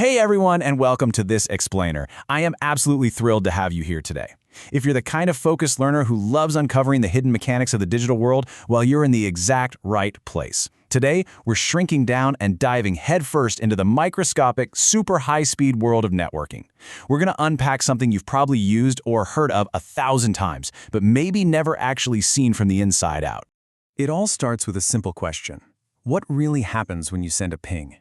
Hey everyone, and welcome to this explainer. I am absolutely thrilled to have you here today. If you're the kind of focused learner who loves uncovering the hidden mechanics of the digital world, well, you're in the exact right place. Today, we're shrinking down and diving headfirst into the microscopic, super high-speed world of networking. We're going to unpack something you've probably used or heard of 1,000 times, but maybe never actually seen from the inside out. It all starts with a simple question. What really happens when you send a ping?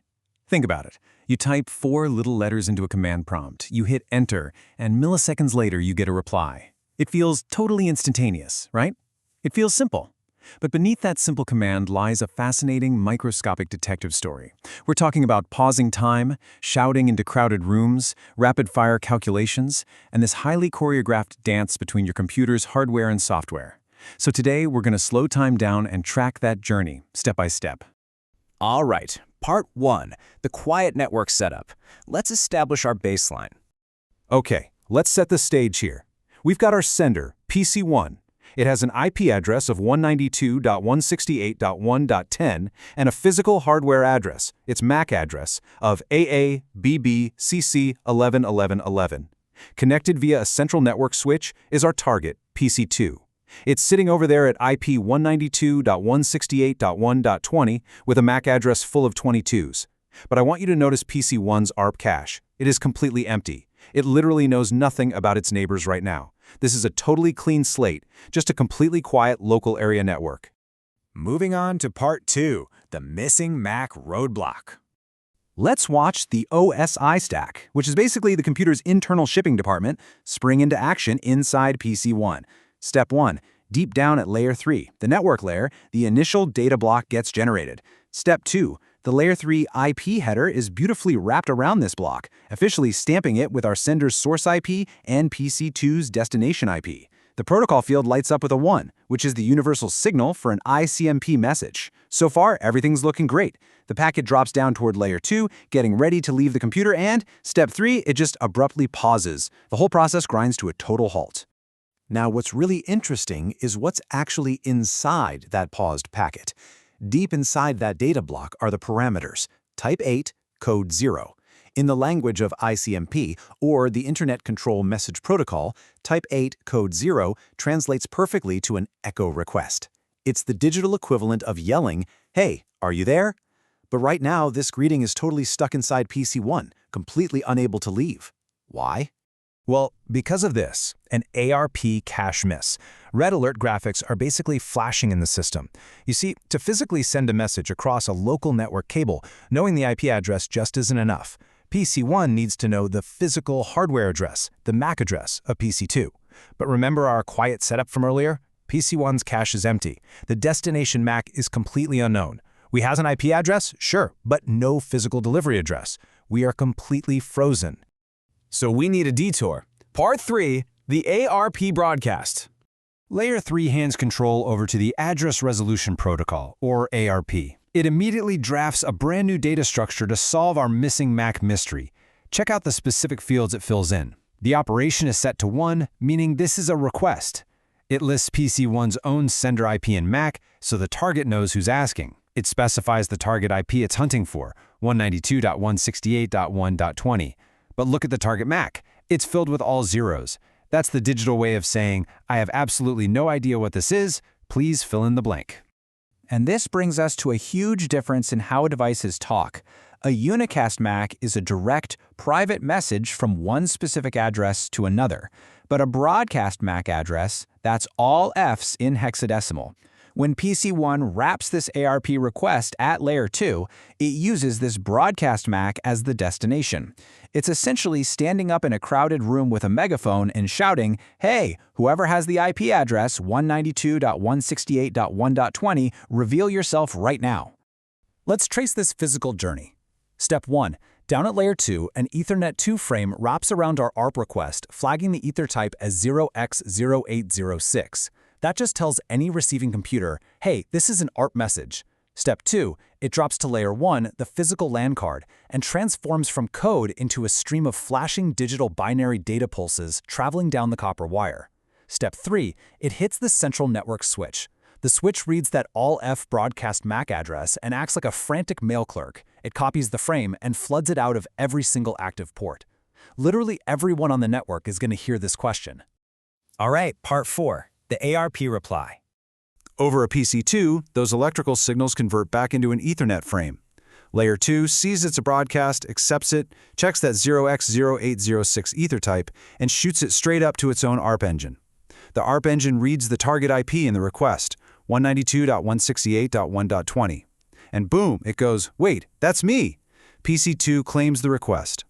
Think about it. You type 4 little letters into a command prompt, you hit enter, and milliseconds later you get a reply. It feels totally instantaneous, right? It feels simple. But beneath that simple command lies a fascinating microscopic detective story. We're talking about pausing time, shouting into crowded rooms, rapid-fire calculations, and this highly choreographed dance between your computer's hardware and software. So today we're going to slow time down and track that journey, step by step. All right, part 1, the quiet network setup. Let's establish our baseline. Okay, let's set the stage here. We've got our sender, PC1. It has an IP address of 192.168.1.10 and a physical hardware address, its MAC address, of AABBCC111111. Connected via a central network switch is our target, PC2. It's sitting over there at IP 192.168.1.20 with a MAC address full of 22s. But I want you to notice PC1's ARP cache. It is completely empty. It literally knows nothing about its neighbors right now. This is a totally clean slate, just a completely quiet local area network. Moving on to part 2, the missing MAC roadblock. Let's watch the OSI stack, which is basically the computer's internal shipping department, spring into action inside PC1. Step 1. Deep down at Layer 3, the network layer, the initial data block gets generated. Step 2. The Layer 3 IP header is beautifully wrapped around this block, officially stamping it with our sender's source IP and PC2's destination IP. The protocol field lights up with a 1, which is the universal signal for an ICMP message. So far, everything's looking great. The packet drops down toward Layer 2, getting ready to leave the computer, and Step 3, it just abruptly pauses. The whole process grinds to a total halt. Now, what's really interesting is what's actually inside that paused packet. Deep inside that data block are the parameters, type 8, code 0. In the language of ICMP, or the Internet Control Message Protocol, type 8, code 0 translates perfectly to an echo request. It's the digital equivalent of yelling, "Hey, are you there?" But right now, this greeting is totally stuck inside PC1, completely unable to leave. Why? Well, because of this, an ARP cache miss. Red alert graphics are basically flashing in the system. You see, to physically send a message across a local network cable, knowing the IP address just isn't enough. PC1 needs to know the physical hardware address, the MAC address of PC2. But remember our quiet setup from earlier? PC1's cache is empty. The destination MAC is completely unknown. We have an IP address? Sure, but no physical delivery address. We are completely frozen. So we need a detour. Part 3, the ARP broadcast. Layer 3 hands control over to the Address Resolution Protocol, or ARP. It immediately drafts a brand new data structure to solve our missing MAC mystery. Check out the specific fields it fills in. The operation is set to 1, meaning this is a request. It lists PC1's own sender IP and MAC, so the target knows who's asking. It specifies the target IP it's hunting for, 192.168.1.20. But look at the target MAC. It's filled with all zeros. That's the digital way of saying, I have absolutely no idea what this is. Please fill in the blank. And this brings us to a huge difference in how devices talk. A unicast MAC is a direct, private message from one specific address to another. But a broadcast MAC address, that's all Fs in hexadecimal. When PC1 wraps this ARP request at Layer 2, it uses this broadcast MAC as the destination. It's essentially standing up in a crowded room with a megaphone and shouting, "Hey, whoever has the IP address 192.168.1.20, reveal yourself right now." Let's trace this physical journey. Step 1. Down at Layer 2, an Ethernet 2 frame wraps around our ARP request, flagging the ether type as 0x0806. That just tells any receiving computer, hey, this is an ARP message. Step 2, it drops to Layer 1, the physical LAN card, and transforms from code into a stream of flashing digital binary data pulses traveling down the copper wire. Step 3, it hits the central network switch. The switch reads that all-F broadcast MAC address and acts like a frantic mail clerk. It copies the frame and floods it out of every single active port. Literally everyone on the network is going to hear this question. All right, part 4, the ARP reply. Over a PC2, those electrical signals convert back into an Ethernet frame. Layer 2 sees it's a broadcast, accepts it, checks that 0x0806 ether type, and shoots it straight up to its own ARP engine. The ARP engine reads the target IP in the request, 192.168.1.20. And boom, it goes, wait, that's me! PC2 claims the request.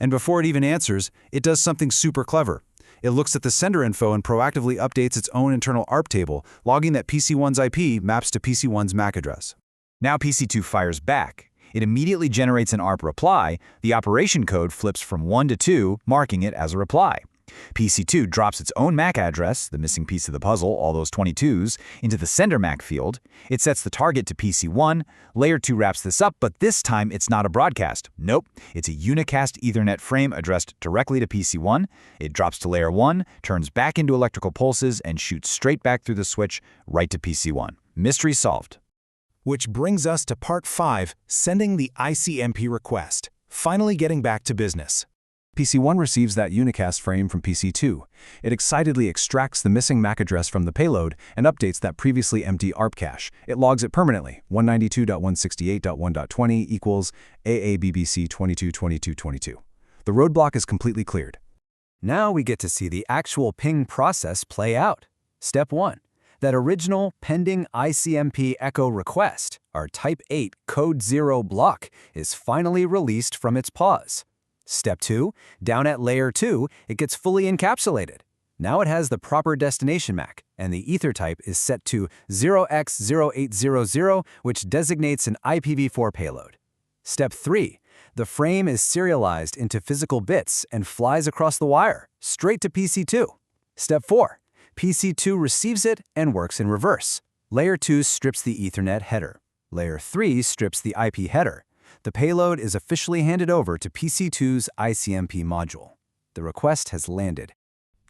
And before it even answers, it does something super clever. It looks at the sender info and proactively updates its own internal ARP table, logging that PC1's IP maps to PC1's MAC address. Now PC2 fires back. It immediately generates an ARP reply. The operation code flips from 1 to 2, marking it as a reply. PC2 drops its own MAC address, the missing piece of the puzzle, all those 22s, into the sender MAC field. It sets the target to PC1. Layer 2 wraps this up, but this time it's not a broadcast. Nope, it's a unicast Ethernet frame addressed directly to PC1. It drops to Layer 1, turns back into electrical pulses, and shoots straight back through the switch right to PC1. Mystery solved. Which brings us to part 5, sending the ICMP request, finally getting back to business. PC1 receives that unicast frame from PC2. It excitedly extracts the missing MAC address from the payload and updates that previously empty ARP cache. It logs it permanently, 192.168.1.20 equals AABBC 222222. The roadblock is completely cleared. Now we get to see the actual ping process play out. Step 1. That original pending ICMP echo request, our Type 8 Code 0 block, is finally released from its pause. Step 2, down at Layer 2, it gets fully encapsulated. Now it has the proper destination MAC, and the ether type is set to 0x0800, which designates an IPv4 payload. Step 3, the frame is serialized into physical bits and flies across the wire, straight to PC2. Step 4, PC2 receives it and works in reverse. Layer 2 strips the Ethernet header. Layer 3 strips the IP header. The payload is officially handed over to PC2's ICMP module. The request has landed.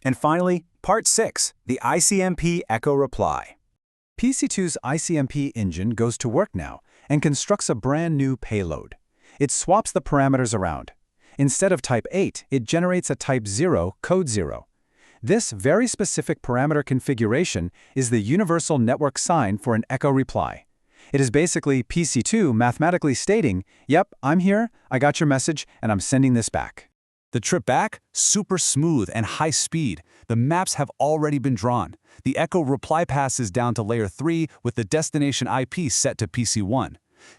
And finally, part 6, the ICMP echo reply. PC2's ICMP engine goes to work now and constructs a brand new payload. It swaps the parameters around. Instead of Type 8, it generates a Type 0 Code 0. This very specific parameter configuration is the universal network sign for an echo reply. It is basically PC2 mathematically stating, yep, I'm here, I got your message, and I'm sending this back. The trip back? Super smooth and high speed. The maps have already been drawn. The echo reply passes down to Layer 3 with the destination IP set to PC1.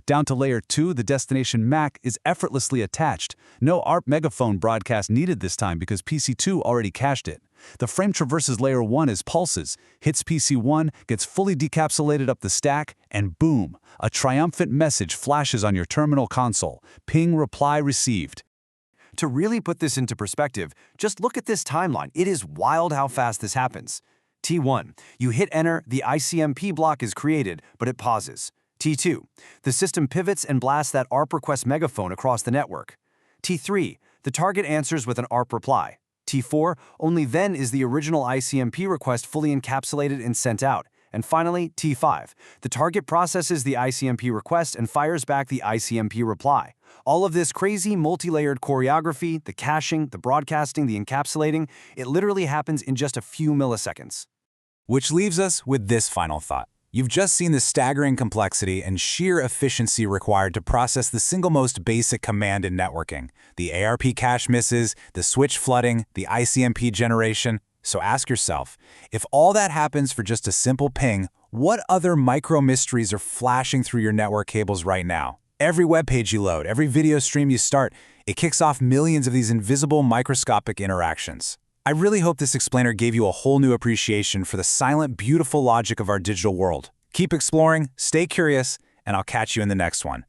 Down to Layer 2, the destination MAC is effortlessly attached. No ARP megaphone broadcast needed this time because PC2 already cached it. The frame traverses Layer 1 as pulses, hits PC1, gets fully decapsulated up the stack, and boom, a triumphant message flashes on your terminal console. Ping reply received. To really put this into perspective, just look at this timeline. It is wild how fast this happens. T1, you hit enter, the ICMP block is created, but it pauses. T2, the system pivots and blasts that ARP request megaphone across the network. T3, the target answers with an ARP reply. T4, only then is the original ICMP request fully encapsulated and sent out. And finally, T5, the target processes the ICMP request and fires back the ICMP reply. All of this crazy multi-layered choreography, the caching, the broadcasting, the encapsulating, it literally happens in just a few milliseconds. Which leaves us with this final thought. You've just seen the staggering complexity and sheer efficiency required to process the single most basic command in networking, the ARP cache misses, the switch flooding, the ICMP generation. So ask yourself, if all that happens for just a simple ping, what other micro-mysteries are flashing through your network cables right now? Every web page you load, every video stream you start, it kicks off millions of these invisible microscopic interactions. I really hope this explainer gave you a whole new appreciation for the silent, beautiful logic of our digital world. Keep exploring, stay curious, and I'll catch you in the next one.